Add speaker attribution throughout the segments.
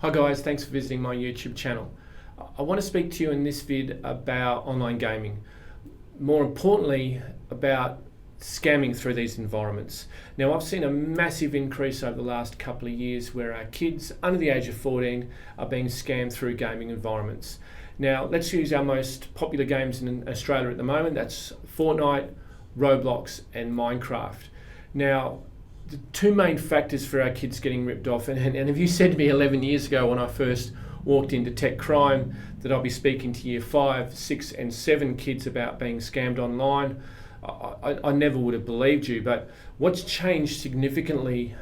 Speaker 1: Hi guys, thanks for visiting my YouTube channel. I want to speak to you in this vid about online gaming. More importantly, about scamming through these environments. Now, I've seen a massive increase over the last couple of years where our kids under the age of 14 are being scammed through gaming environments. Now, let's use our most popular games in Australia at the moment. That's Fortnite, Roblox and Minecraft. Now, the two main factors for our kids getting ripped off, and if you said to me 11 years ago when I first walked into tech crime that I'll be speaking to year 5, 6 and 7 kids about being scammed online, I never would have believed you. But what's changed significantly,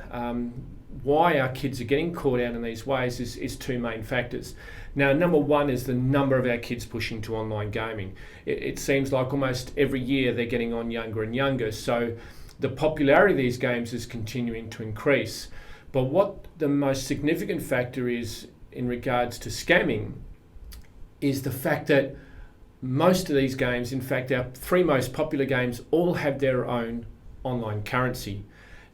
Speaker 1: why our kids are getting caught out in these ways is two main factors. Now, number one is the number of our kids pushing to online gaming. It seems like almost every year they're getting on younger and younger. So the popularity of these games is continuing to increase. But what the most significant factor is in regards to scamming is the fact that most of these games, in fact our 3 most popular games, all have their own online currency.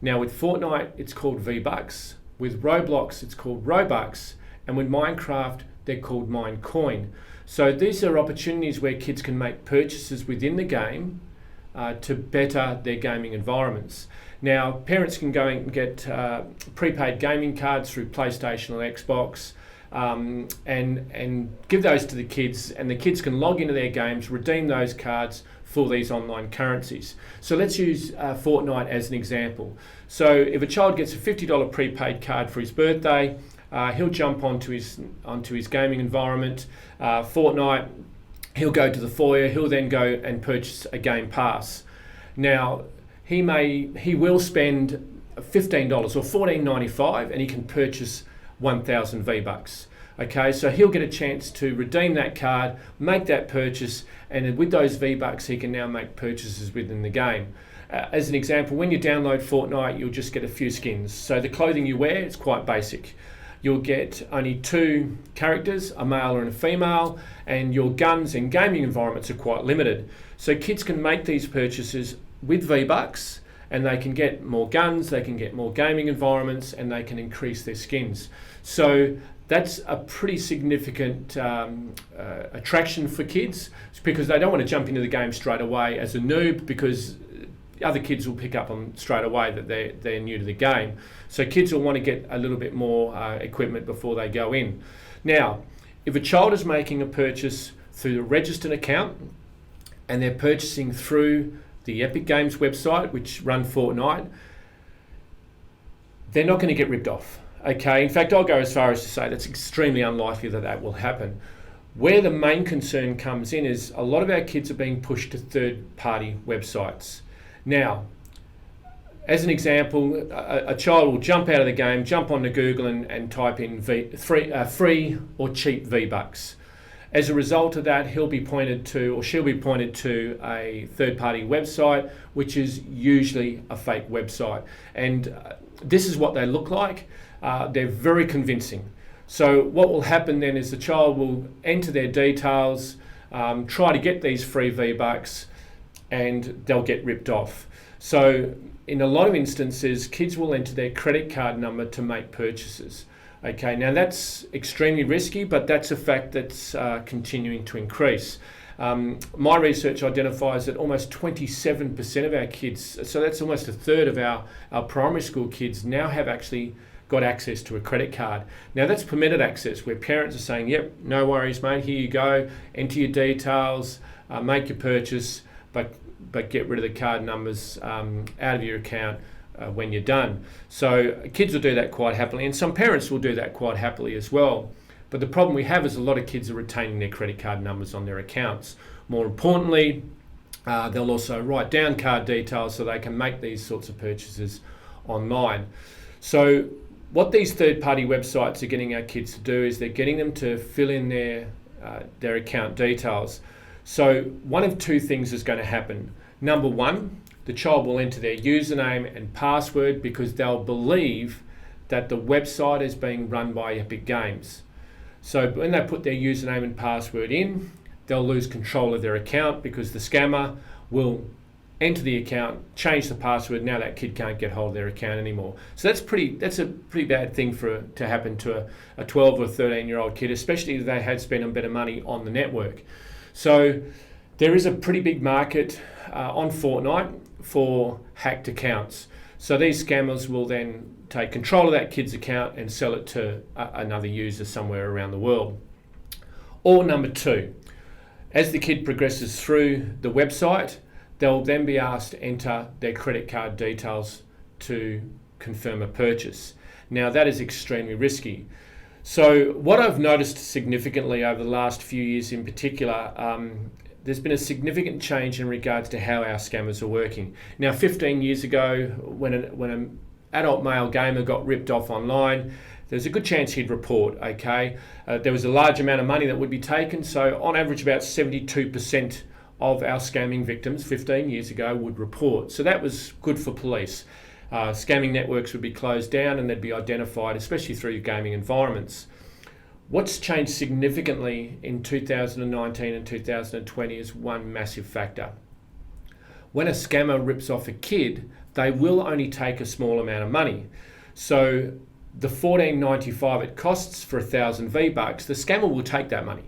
Speaker 1: Now with Fortnite it's called V-Bucks, with Roblox it's called Robux, and with Minecraft they're called Minecoin. So these are opportunities where kids can make purchases within the game to better their gaming environments. Now, parents can go and get prepaid gaming cards through PlayStation or Xbox and give those to the kids, and the kids can log into their games, redeem those cards for these online currencies. So let's use Fortnite as an example. So if a child gets a $50 prepaid card for his birthday, he'll jump onto his gaming environment, Fortnite. He'll go to the foyer, he'll then go and purchase a game pass. Now, he will spend $15 or $14.95 and he can purchase 1,000 V-Bucks. Okay, so he'll get a chance to redeem that card, make that purchase, and with those V-Bucks he can now make purchases within the game. As an example, when you download Fortnite, you'll just get a few skins. So the clothing you wear, it's quite basic. You'll get only 2 characters, a male and a female, and your guns and gaming environments are quite limited. So kids can make these purchases with V-Bucks and they can get more guns, they can get more gaming environments, and they can increase their skins. So that's a pretty significant attraction for kids, because they don't want to jump into the game straight away as a noob, because other kids will pick up on straight away that they're new to the game. So kids will want to get a little bit more equipment before they go in. Now, if a child is making a purchase through the registered account and they're purchasing through the Epic Games website, which run Fortnite, they're not going to get ripped off. Okay, in fact, I'll go as far as to say that's extremely unlikely that will happen. Where the main concern comes in is a lot of our kids are being pushed to third-party websites. Now, as an example, a child will jump out of the game, jump onto Google and type in free or cheap V-Bucks. As a result of that, he'll be pointed to, or she'll be pointed to, a third-party website, which is usually a fake website. And this is what they look like. They're very convincing. So what will happen then is the child will enter their details, try to get these free V-Bucks, and they'll get ripped off. So in a lot of instances, kids will enter their credit card number to make purchases. Okay, now that's extremely risky, but that's a fact that's continuing to increase. My research identifies that almost 27% of our kids, so that's almost a third of our primary school kids, now have actually got access to a credit card. Now that's permitted access, where parents are saying, yep, no worries mate, here you go, enter your details, make your purchase, but get rid of the card numbers out of your account when you're done. So kids will do that quite happily, and some parents will do that quite happily as well. But the problem we have is a lot of kids are retaining their credit card numbers on their accounts. More importantly, they'll also write down card details so they can make these sorts of purchases online. So what these third-party websites are getting our kids to do is they're getting them to fill in their account details. So one of 2 things is going to happen. Number one, the child will enter their username and password because they'll believe that the website is being run by Epic Games. So when they put their username and password in, they'll lose control of their account because the scammer will enter the account, change the password. Now that kid can't get hold of their account anymore. So that's a pretty bad thing to happen to a 12 or 13-year-old kid, especially if they had spent a bit of money on the network. So there is a pretty big market on Fortnite for hacked accounts. So these scammers will then take control of that kid's account and sell it to another user somewhere around the world. Or number two, as the kid progresses through the website, they'll then be asked to enter their credit card details to confirm a purchase. Now that is extremely risky. So what I've noticed significantly over the last few years in particular, there's been a significant change in regards to how our scammers are working. Now 15 years ago, when an adult male gamer got ripped off online, there's a good chance he'd report, okay? There was a large amount of money that would be taken, so on average about 72% of our scamming victims 15 years ago would report. So that was good for police. Scamming networks would be closed down and they'd be identified, especially through gaming environments. What's changed significantly in 2019 and 2020 is one massive factor. When a scammer rips off a kid, they will only take a small amount of money. So the $14.95 it costs for 1,000 V-Bucks, the scammer will take that money.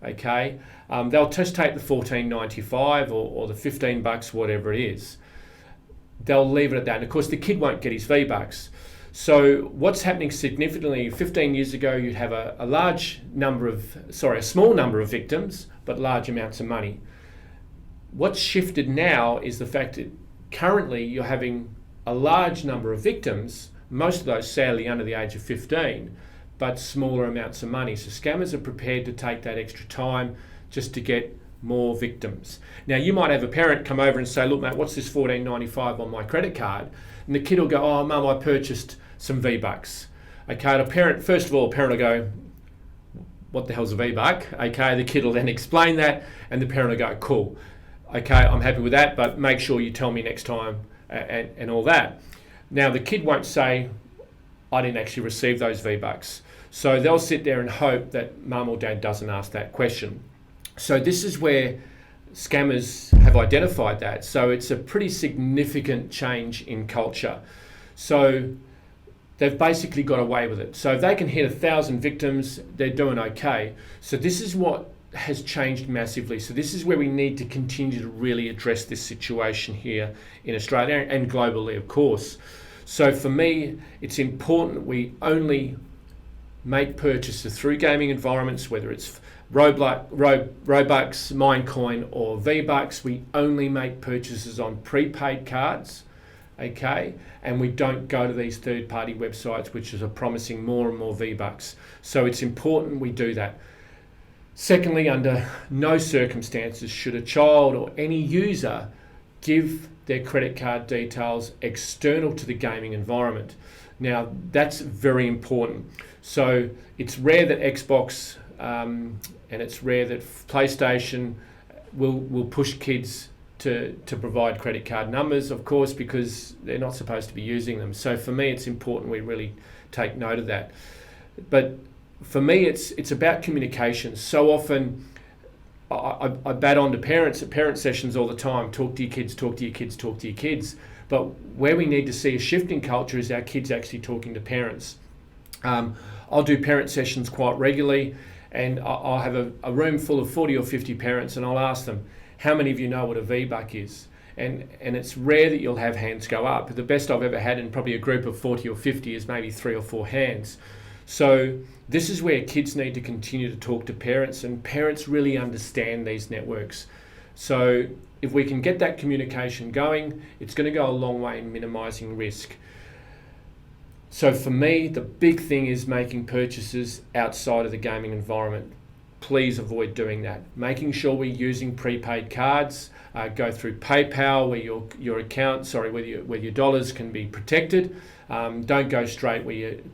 Speaker 1: Okay, they'll just take the $14.95 or the $15, whatever it is. They'll leave it at that. And of course, the kid won't get his V-Bucks. So what's happening significantly, 15 years ago, you'd have a small number of victims, but large amounts of money. What's shifted now is the fact that currently you're having a large number of victims, most of those sadly under the age of 15, but smaller amounts of money. So scammers are prepared to take that extra time just to get more victims. Now you might have a parent come over and say, look mate, what's this $14.95 on my credit card? And the kid will go, oh mum, I purchased some V-Bucks. Okay, and first of all, a parent will go, what the hell's a V-Buck? Okay, the kid will then explain that and the parent will go, cool. Okay, I'm happy with that, but make sure you tell me next time and all that. Now the kid won't say, I didn't actually receive those V-Bucks. So they'll sit there and hope that mum or dad doesn't ask that question. So this is where scammers have identified that. So it's a pretty significant change in culture. So they've basically got away with it. So if they can hit 1,000 victims, they're doing okay. So this is what has changed massively. So this is where we need to continue to really address this situation here in Australia and globally, of course. So for me, it's important we only make purchases through gaming environments, whether it's Roblox, Minecoin or V-Bucks. We only make purchases on prepaid cards, okay? And we don't go to these third-party websites which are promising more and more V-Bucks. So it's important we do that. Secondly, under no circumstances should a child or any user give their credit card details external to the gaming environment. Now, that's very important. So it's rare that Xbox and it's rare that PlayStation will push kids to provide credit card numbers, of course, because they're not supposed to be using them. So for me, it's important we really take note of that. But for me, it's about communication. So often, I bat on to parents at parent sessions all the time. Talk to your kids, talk to your kids, talk to your kids. But where we need to see a shift in culture is our kids actually talking to parents. I'll do parent sessions quite regularly, and I'll have a room full of 40 or 50 parents, and I'll ask them, how many of you know what a V-Buck is? And it's rare that you'll have hands go up. The best I've ever had in probably a group of 40 or 50 is maybe 3 or 4 hands. So this is where kids need to continue to talk to parents, and parents really understand these networks. So if we can get that communication going, it's going to go a long way in minimising risk. So for me, the big thing is making purchases outside of the gaming environment. Please avoid doing that. Making sure we're using prepaid cards, go through PayPal where your account, where your dollars can be protected. Don't go straight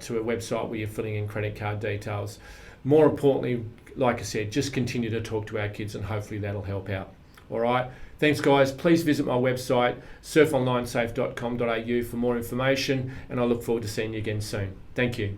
Speaker 1: to a website where you're filling in credit card details. More importantly, like I said, just continue to talk to our kids and hopefully that'll help out. All right. Thanks, guys. Please visit my website, surfonlinesafe.com.au for more information, and I look forward to seeing you again soon. Thank you.